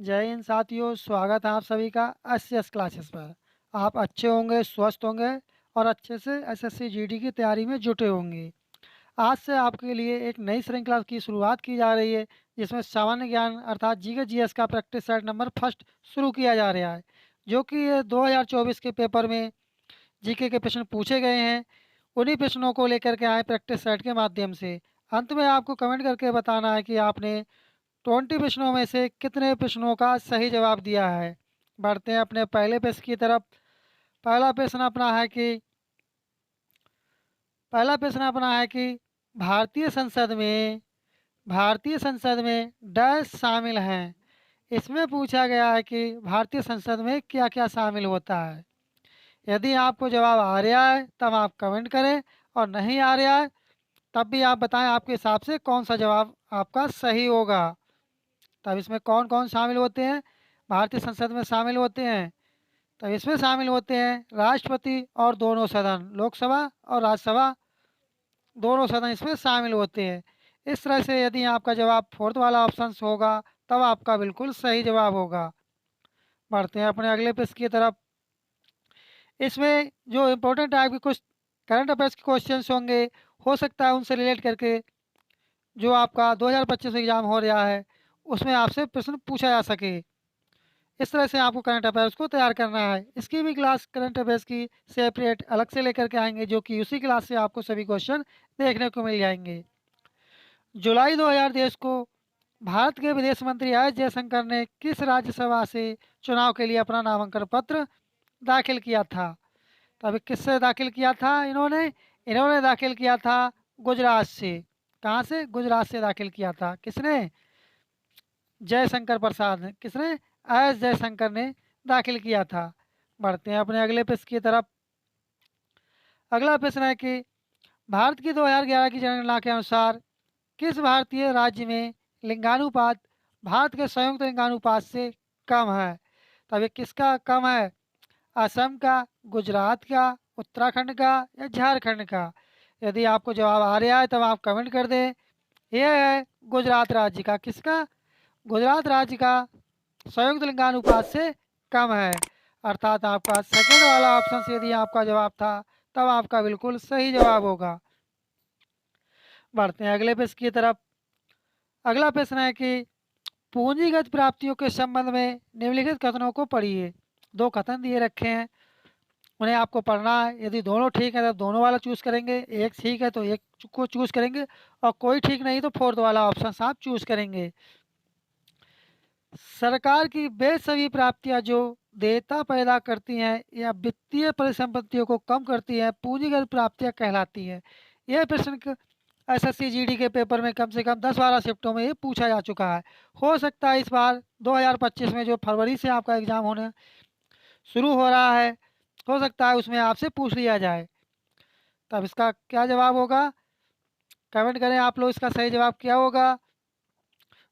जय हिंद साथियों, स्वागत है आप सभी का एसएस क्लासेस पर। आप अच्छे होंगे, स्वस्थ होंगे और अच्छे से एसएससी जीडी की तैयारी में जुटे होंगे। आज से आपके लिए एक नई श्रृंखला की शुरुआत की जा रही है, जिसमें सामान्य ज्ञान अर्थात जीके जीएस का प्रैक्टिस सेट नंबर फर्स्ट शुरू किया जा रहा है, जो कि ये 2024 के पेपर में जीके के प्रश्न पूछे गए हैं। उन्हीं प्रश्नों को लेकर के आए प्रैक्टिस सेट के माध्यम से। अंत में आपको कमेंट करके बताना है कि आपने 20 प्रश्नों में से कितने प्रश्नों का सही जवाब दिया है। बढ़ते हैं अपने पहले प्रश्न की तरफ। पहला प्रश्न अपना है कि पहला प्रश्न अपना है कि भारतीय संसद में भारतीय संसद में डैश शामिल हैं। इसमें पूछा गया है कि भारतीय संसद में क्या क्या शामिल होता है। यदि आपको जवाब आ रहा है तब आप कमेंट करें, और नहीं आ रहा है तब भी आप बताएं आपके हिसाब से कौन सा जवाब आपका सही होगा। तब इसमें कौन कौन शामिल होते हैं। भारतीय संसद में शामिल होते हैं, तो इसमें शामिल होते हैं राष्ट्रपति और दोनों सदन, लोकसभा और राज्यसभा, दोनों सदन इसमें शामिल होते हैं। इस तरह से यदि आपका जवाब फोर्थ वाला ऑप्शन होगा तब आपका बिल्कुल सही जवाब होगा। बढ़ते हैं अपने अगले प्रश्न की तरफ। इसमें जो इम्पोर्टेंट टाइप के कुछ करंट अफेयर्स के क्वेश्चन होंगे, हो सकता है उनसे रिलेट करके जो आपका 2025 एग्जाम हो रहा है उसमें आपसे प्रश्न पूछा जा सके। इस तरह से आपको करंट अफेयर्स को तैयार करना है। इसकी भी क्लास करंट अफेयर्स की सेपरेट अलग से लेकर के आएंगे, जो कि उसी क्लास से आपको सभी क्वेश्चन देखने को मिल जाएंगे। जुलाई 2023 को भारत के विदेश मंत्री एस जयशंकर ने किस राज्यसभा से चुनाव के लिए अपना नामांकन पत्र दाखिल किया था। तो अभी किससे दाखिल किया था इन्होंने इन्होंने दाखिल किया था गुजरात से। कहाँ से? गुजरात से दाखिल किया था। किसने? जयशंकर प्रसाद ने। किसने? एस जयशंकर ने दाखिल किया था। बढ़ते हैं अपने अगले प्रश्न की तरफ। अगला प्रश्न है कि भारत की 2011 की जनगणना के अनुसार किस भारतीय राज्य में लिंगानुपात भारत के संयुक्त लिंगानुपात से कम है। तो अभी किसका कम है? असम का, गुजरात का, उत्तराखंड का या झारखंड का। यदि आपको जवाब आ रहा है तब आप कमेंट कर दें। यह है गुजरात राज्य का। किसका? गुजरात राज्य का संयुक्त लिंगानुपात से कम है। अर्थात आपका सेकंड वाला ऑप्शन से यदि आपका जवाब था तब आपका बिल्कुल सही जवाब होगा। बढ़ते हैं अगले प्रश्न की तरफ। अगला प्रश्न है कि पूंजीगत प्राप्तियों के संबंध में निम्नलिखित कथनों को पढ़िए। दो कथन दिए रखे हैं, उन्हें आपको पढ़ना है। यदि दोनों ठीक है तो दोनों वाला चूज़ करेंगे, एक ठीक है तो एक को चूज़ करेंगे, और कोई ठीक नहीं तो फोर्थ वाला ऑप्शन आप चूज़ करेंगे। सरकार की वे सभी प्राप्तियां जो देयता पैदा करती हैं या वित्तीय परिसंपत्तियों को कम करती हैं पूंजीगत प्राप्तियां कहलाती हैं। यह प्रश्न एसएससी जीडी के पेपर में कम से कम 10-12 शिफ्टों में ये पूछा जा चुका है। हो सकता है इस बार 2025 में जो फरवरी से आपका एग्ज़ाम होने शुरू हो रहा है, हो सकता है उसमें आपसे पूछ लिया जाए। तब इसका क्या जवाब होगा? कमेंट करें आप लोग, इसका सही जवाब क्या होगा।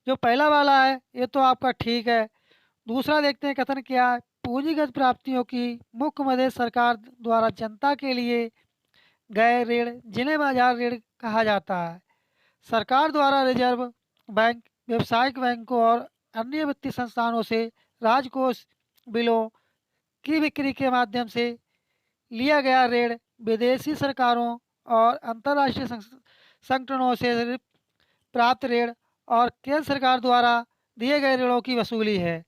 जो पहला वाला है ये तो आपका ठीक है। दूसरा देखते हैं कथन क्या है। पूंजीगत प्राप्तियों की मुख्य मदद सरकार द्वारा जनता के लिए गए ऋण जिन्हें बाजार ऋण कहा जाता है। सरकार द्वारा रिजर्व बैंक, व्यावसायिक बैंकों और अन्य वित्तीय संस्थानों से राजकोष बिलों की बिक्री के माध्यम से लिया गया ऋण विदेशी सरकारों और अंतर्राष्ट्रीय संगठनों से प्राप्त ऋण और केंद्र सरकार द्वारा दिए गए ऋणों की वसूली है।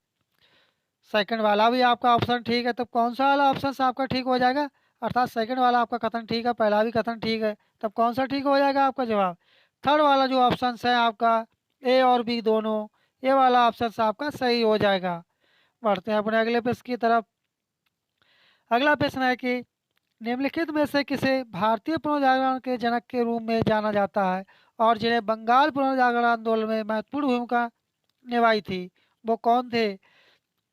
सेकंड वाला भी आपका ऑप्शन ठीक है, तब कौन सा वाला ऑप्शन आपका ठीक हो जाएगा? अर्थात सेकंड वाला आपका कथन ठीक है, पहला भी कथन ठीक है, तब कौन सा ठीक हो जाएगा आपका जवाब? थर्ड वाला जो ऑप्शन है आपका ए और बी दोनों, ये वाला ऑप्शन आपका सही हो जाएगा। बढ़ते हैं अपने अगले प्रश्न की तरफ। अगला प्रश्न है कि निम्नलिखित में से किसे भारतीय पुनर्जागरण के जनक के रूप में जाना जाता है और जिन्हें बंगाल पुनर्जागरण आंदोलन में महत्वपूर्ण भूमिका निभाई थी, वो कौन थे?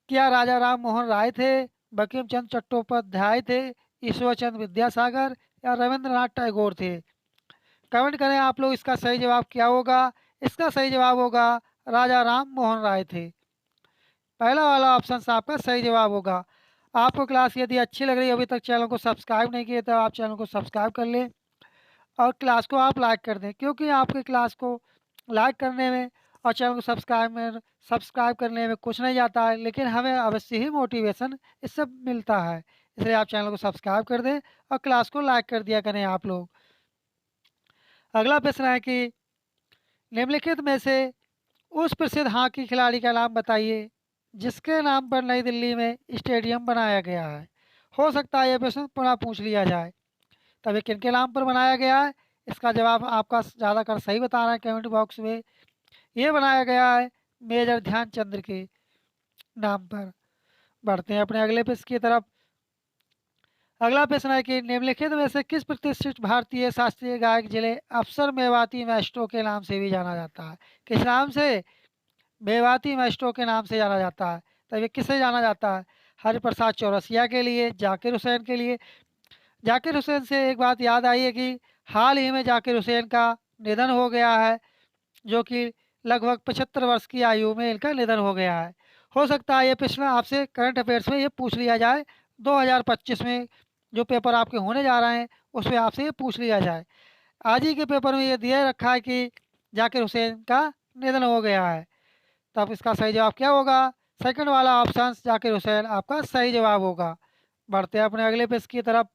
क्या राजा राम मोहन राय थे, बंकिम चंद्र चट्टोपाध्याय थे, ईश्वर चंद्र विद्यासागर या रविंद्रनाथ टैगोर थे? कमेंट करें आप लोग, इसका सही जवाब क्या होगा। इसका सही जवाब होगा राजा राम मोहन राय थे। पहला वाला ऑप्शन आपका सही जवाब होगा। आपको क्लास यदि अच्छी लग रही है, अभी तक चैनल को सब्सक्राइब नहीं किए तो आप चैनल को सब्सक्राइब कर लें और क्लास को आप लाइक कर दें, क्योंकि आपके क्लास को लाइक करने में और चैनल को सब्सक्राइब करने में कुछ नहीं जाता है, लेकिन हमें अवश्य ही मोटिवेशन इससे मिलता है। इसलिए आप चैनल को सब्सक्राइब कर दें और क्लास को लाइक कर दिया करें आप लोग। अगला प्रश्न है कि निम्नलिखित में से उस प्रसिद्ध हॉकी खिलाड़ी का नाम बताइए जिसके नाम पर नई दिल्ली में स्टेडियम बनाया गया है। हो सकता है यह प्रश्न पुनः पूछ लिया जाए। तब ये किनके नाम पर बनाया गया है, इसका जवाब आपका ज़्यादातर सही बता रहा है कमेंट बॉक्स में। ये बनाया गया है मेजर ध्यानचंद के नाम पर। बढ़ते हैं अपने अगले प्रश्न की तरफ। अगला प्रश्न है कि निम्नलिखित में से किस प्रतिष्ठित भारतीय शास्त्रीय गायक जिले अफसर मेवाती मास्ट्रो के नाम से भी जाना जाता है। किस नाम से? मेवाती मास्ट्रो के नाम से जाना जाता है। तब ये किससे जाना जाता है? हरिप्रसाद चौरसिया के लिए, जाकिर हुसैन के लिए। जाकिर हुसैन से एक बात याद आई है कि हाल ही में जाकिर हुसैन का निधन हो गया है, जो कि लगभग 75 वर्ष की आयु में इनका निधन हो गया है। हो सकता है ये प्रश्न आपसे करंट अफेयर्स में ये पूछ लिया जाए, 2025 में जो पेपर आपके होने जा रहे हैं उसमें आपसे ये पूछ लिया जाए। आज ही के पेपर में ये दिया रखा है कि जाकिर हुसैन का निधन हो गया है। तब इसका सही जवाब क्या होगा? सेकंड वाला ऑप्शन जाकिर हुसैन आपका सही जवाब होगा। बढ़ते हैं अपने अगले प्रश्न की तरफ।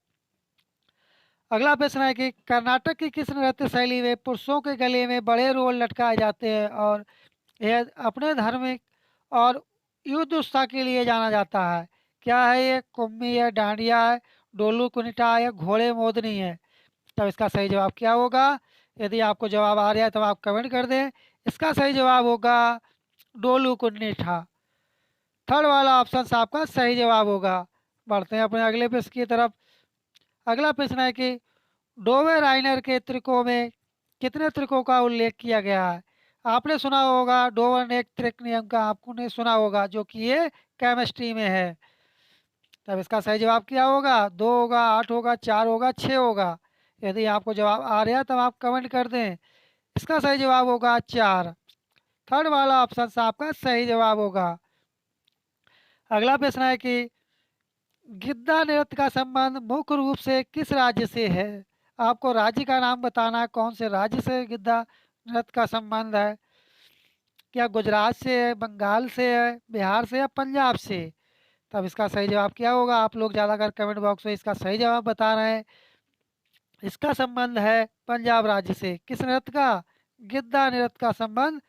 अगला प्रश्न है कि कर्नाटक की किस नृत्य शैली में पुरुषों के गले में बड़े रोल लटकाए जाते हैं और यह अपने धार्मिक और युद्ध उत्साह के लिए जाना जाता है? क्या है ये? कुम्मी है, डांडिया है, डोलू कुनिटा है, घोड़े मोदनी है। तब इसका सही जवाब क्या होगा? यदि आपको जवाब आ रहा है तो आप कमेंट कर दें। इसका सही जवाब होगा डोलू कुनिठा। थर्ड वाला ऑप्शन आपका सही जवाब होगा। बढ़ते हैं अपने अगले प्रश्न की तरफ। अगला प्रश्न है कि डोवे राइनर के त्रिकों में कितने त्रिकों का उल्लेख किया गया है? आपने सुना होगा डोवन एक त्रिक नियम का, आपने सुना होगा, जो कि ये केमिस्ट्री में है। तब इसका सही जवाब क्या होगा? 2 होगा, 8 होगा, 4 होगा, 6 होगा। यदि आपको जवाब आ रहा है तब आप कमेंट कर दें। इसका सही जवाब होगा 4। थर्ड वाला ऑप्शन आपका सही जवाब होगा। अगला प्रश्न है कि गिद्दा नृत्य का संबंध मुख्य रूप से किस राज्य से है? आपको राज्य का नाम बताना है, कौन से राज्य से गिद्दा नृत्य का संबंध है। क्या गुजरात से है, बंगाल से है, बिहार से या पंजाब से? तब इसका सही जवाब क्या होगा? आप लोग ज़्यादातर कमेंट बॉक्स में इसका सही जवाब बता रहे हैं। इसका संबंध है पंजाब राज्य से। किस नृत्य का? गिद्दा नृत्य का संबंध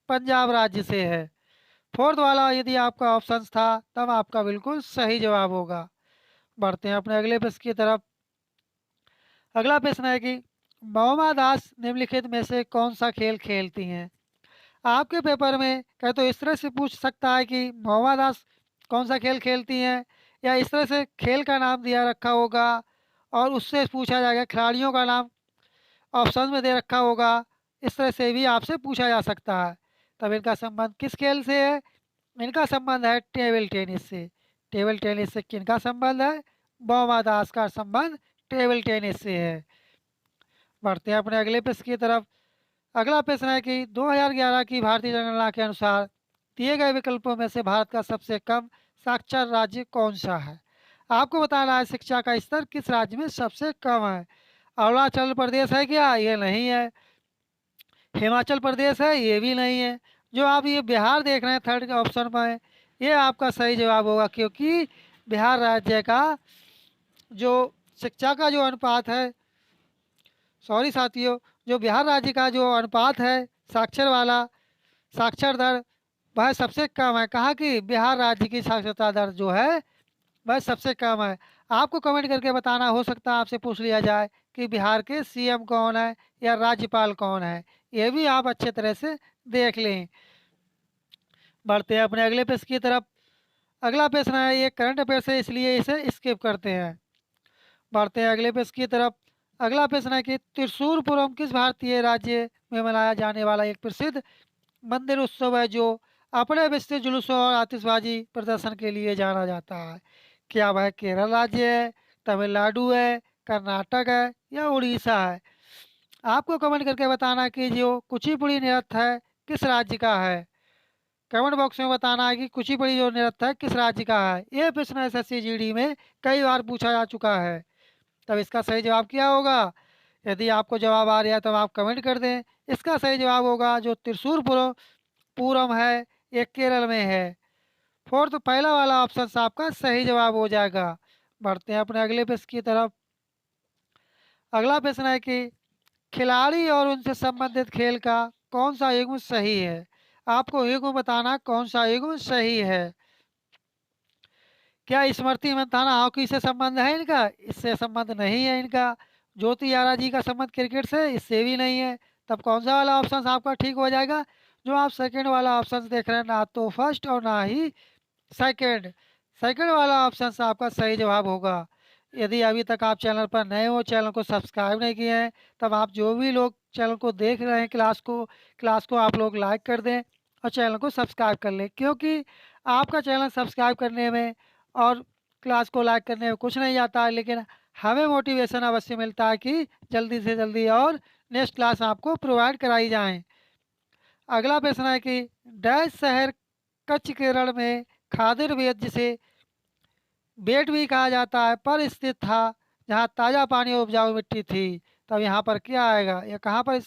पंजाब राज्य से है। फोर्थ वाला यदि आपका ऑप्शन था तब आपका बिल्कुल सही जवाब होगा। बढ़ते हैं अपने अगले प्रश्न की तरफ। अगला प्रश्न है कि महुआ दास निम्नलिखित में से कौन सा खेल खेलती हैं? आपके पेपर में कहे तो इस तरह से पूछ सकता है कि महुआ दास कौन सा खेल खेलती हैं, या इस तरह से खेल का नाम दिया रखा होगा और उससे पूछा जाएगा खिलाड़ियों का नाम ऑप्शन में दे रखा होगा। इस तरह से भी आपसे पूछा जा सकता है। तब इनका संबंध किस खेल से है? इनका संबंध है टेबल टेनिस से। टेबल टेनिस से किनका संबंध है? महुआ दास का संबंध टेबल टेनिस से है। बढ़ते हैं अपने अगले प्रश्न की तरफ। अगला प्रश्न है कि 2011 की भारतीय जनगणना के अनुसार दिए गए विकल्पों में से भारत का सबसे कम साक्षर राज्य कौन सा है? आपको बताना है शिक्षा का स्तर किस राज्य में सबसे कम है। अरुणाचल प्रदेश है क्या? ये नहीं है। हिमाचल प्रदेश है? ये भी नहीं है। जो आप ये बिहार देख रहे हैं थर्ड ऑप्शन में, ये आपका सही जवाब होगा, क्योंकि बिहार राज्य का जो शिक्षा का जो अनुपात है, सॉरी साथियों, जो बिहार राज्य का जो अनुपात है साक्षर वाला, साक्षर दर, वह सबसे कम है। कहा कि बिहार राज्य की साक्षरता दर जो है वह सबसे कम है। आपको कमेंट करके बताना, हो सकता है आपसे पूछ लिया जाए कि बिहार के सीएम कौन है या राज्यपाल कौन है। ये भी आप अच्छे तरह से देख लें। बढ़ते हैं अपने अगले प्रश्न की तरफ। अगला प्रश्न है, ये करंट अफेयर से इसलिए इसे स्किप करते हैं। बढ़ते हैं अगले प्रश्न की तरफ। अगला प्रश्न है कि त्रिशूरपुरम किस भारतीय राज्य में मनाया जाने वाला एक प्रसिद्ध मंदिर उत्सव है जो अपने विस्तृत जुलूसों और आतिशबाजी प्रदर्शन के लिए जाना जाता है? क्या वह केरल राज्य है, तमिलनाडु है, कर्नाटक है या उड़ीसा है? आपको कमेंट करके बताना है कि जो कुचिपुड़ी नृत्य है किस राज्य का है। कमेंट बॉक्स में बताना है कि कुचिपुड़ी जो नृत्य है किस राज्य का है। ये प्रश्न एसएससी जीडी में कई बार पूछा जा चुका है। तब इसका सही जवाब क्या होगा? यदि आपको जवाब आ रहा है तब आप कमेंट कर दें। इसका सही जवाब होगा जो त्रिशूरपुरम पूरम है, ये केरल में है। फोर्थ पहला वाला ऑप्शन आपका सही जवाब हो जाएगा। बढ़ते हैं अपने अगले प्रश्न की तरफ। अगला प्रश्न है कि खिलाड़ी और उनसे संबंधित खेल का कौन सा युग्म सही है। आपको युग्म बताना कौन सा युग्म सही है। क्या स्मृति मंधाना हॉकी से संबंध है इनका? इससे संबंध नहीं है इनका। ज्योति आरा जी का संबंध क्रिकेट से? इससे भी नहीं है। तब कौन सा वाला ऑप्शन आपका ठीक हो जाएगा? जो आप सेकंड वाला ऑप्शन देख रहे हैं, ना तो फर्स्ट और ना ही सेकंड। सेकंड वाला ऑप्शन आपका सही जवाब होगा। यदि अभी तक आप चैनल पर नए हो, चैनल को सब्सक्राइब नहीं किए हैं, तब आप जो भी लोग चैनल को देख रहे हैं क्लास को आप लोग लाइक कर दें और चैनल को सब्सक्राइब कर लें, क्योंकि आपका चैनल सब्सक्राइब करने में और क्लास को लाइक करने में कुछ नहीं जाता है, लेकिन हमें मोटिवेशन अवश्य मिलता है कि जल्दी से जल्दी और नेक्स्ट क्लास आपको प्रोवाइड कराई जाएँ। अगला प्रश्न है कि डैश शहर कच्छ केरल में खादिर वेद जिसे बेट भी कहा जाता है पर स्थित था, जहाँ ताज़ा पानी और उपजाऊ मिट्टी थी। तब यहाँ पर क्या आएगा? यह कहाँ पर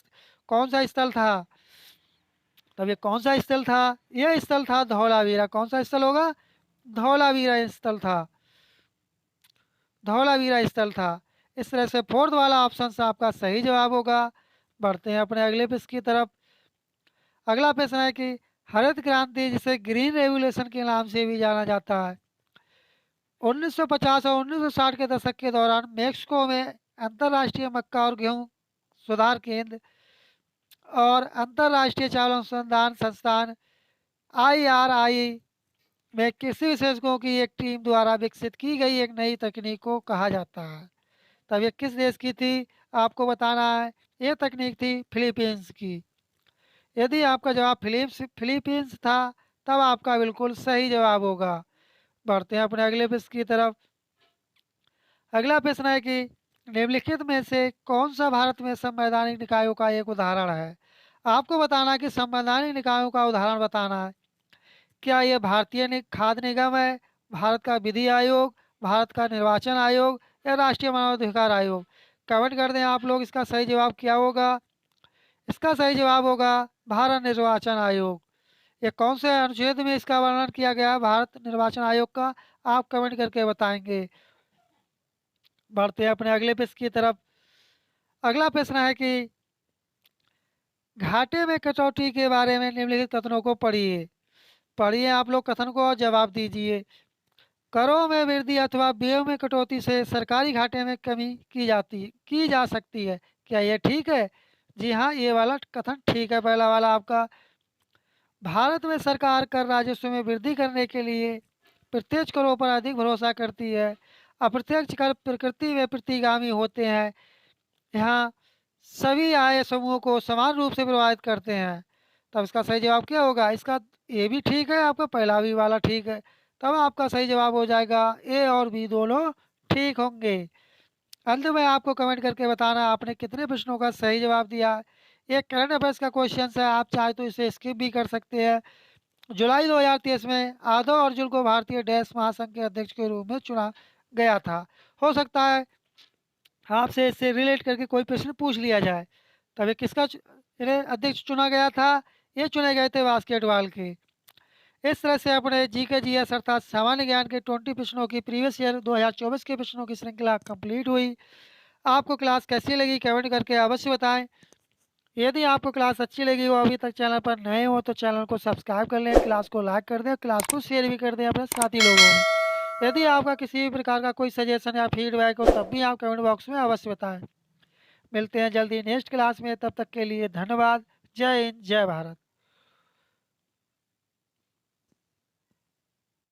कौन सा स्थल था? तब ये कौन सा स्थल था? यह स्थल था धौलावीरा। कौन सा स्थल होगा? धौलावीरा स्थल था। धौलावीरा स्थल था। इस तरह से फोर्थ वाला ऑप्शन आपका सही जवाब होगा। बढ़ते हैं अपने अगले प्रश्न की तरफ। अगला प्रश्न है कि हरित क्रांति जिसे ग्रीन रेवोल्यूशन के नाम से भी जाना जाता है, 1950 और 1960 के दशक के दौरान मेक्सिको में अंतर्राष्ट्रीय मक्का और गेहूं सुधार केंद्र और अंतर्राष्ट्रीय चावल अनुसंधान संस्थान IRI में कृषि विशेषज्ञों की एक टीम द्वारा विकसित की गई एक नई तकनीक को कहा जाता है। तब ये किस देश की थी? आपको बताना है। ये तकनीक थी फिलीपींस की। यदि आपका जवाब फिलीपींस था, तब आपका बिल्कुल सही जवाब होगा। बढ़ते हैं अपने अगले प्रश्न की तरफ। अगला प्रश्न है कि निम्नलिखित में से कौन सा भारत में संवैधानिक निकायों का एक उदाहरण है। आपको बताना कि संवैधानिक निकायों का उदाहरण बताना है। क्या ये भारतीय खाद्य निगम है, भारत का विधि आयोग, भारत का निर्वाचन आयोग या राष्ट्रीय मानवाधिकार आयोग? कमेंट कर दें आप लोग, इसका सही जवाब क्या होगा। इसका सही जवाब होगा भारत निर्वाचन आयोग। ये कौन से अनुच्छेद में इसका वर्णन किया गया है भारत निर्वाचन आयोग का? आप कमेंट करके बताएंगे। बढ़ते हैं अपने अगले प्रश्न की तरफ। अगला प्रश्न है कि घाटे में कटौती के बारे में निम्नलिखित कथनों को पढ़िए। पढ़िए आप लोग कथन को और जवाब दीजिए। करों में वृद्धि अथवा व्ययों में कटौती से सरकारी घाटे में कमी की जा सकती है। क्या ये ठीक है? जी हाँ, ये वाला कथन ठीक है। पहला वाला आपका। भारत में सरकार कर राजस्व में वृद्धि करने के लिए प्रत्यक्ष करों पर अधिक भरोसा करती है। अप्रत्यक्ष कर प्रकृति में प्रतिगामी होते हैं। यहाँ सभी आय समूहों को समान रूप से प्रभावित करते हैं। तब इसका सही जवाब क्या होगा? इसका ए भी ठीक है, आपका पहला भी वाला ठीक है। तब आपका सही जवाब हो जाएगा ए और बी दोनों ठीक होंगे। अंत में आपको कमेंट करके बताना आपने कितने प्रश्नों का सही जवाब दिया। ये करंट अफेयर्स का क्वेश्चन है, आप चाहे तो इसे स्किप भी कर सकते हैं। जुलाई 2023 में आदव अर्जुन को भारतीय डैश महासंघ के अध्यक्ष के रूप में चुना गया था। हो सकता है आपसे इससे रिलेट करके कोई प्रश्न पूछ लिया जाए। तब ये किसका अध्यक्ष चुना गया था? ये चुने गए थे बास्केटबॉल के। इस तरह से अपने जी के जी एस अर्थात सामान्य ज्ञान के 20 प्रश्नों की प्रीवियस ईयर 2024 के प्रश्नों की श्रृंखला कंप्लीट हुई। आपको क्लास कैसी लगी कमेंट करके अवश्य बताएं। यदि आपको क्लास अच्छी लगी हो, अभी तक चैनल पर नए हो, तो चैनल को सब्सक्राइब कर लें, क्लास को लाइक कर दें, क्लास को शेयर भी कर दें अपने साथी लोगों में। यदि आपका किसी भी प्रकार का कोई सजेशन या फीडबैक हो, तब भी आप कमेंट बॉक्स में अवश्य बताएं। मिलते हैं जल्दी नेक्स्ट क्लास में, तब तक के लिए धन्यवाद। जय हिंद, जय भारत।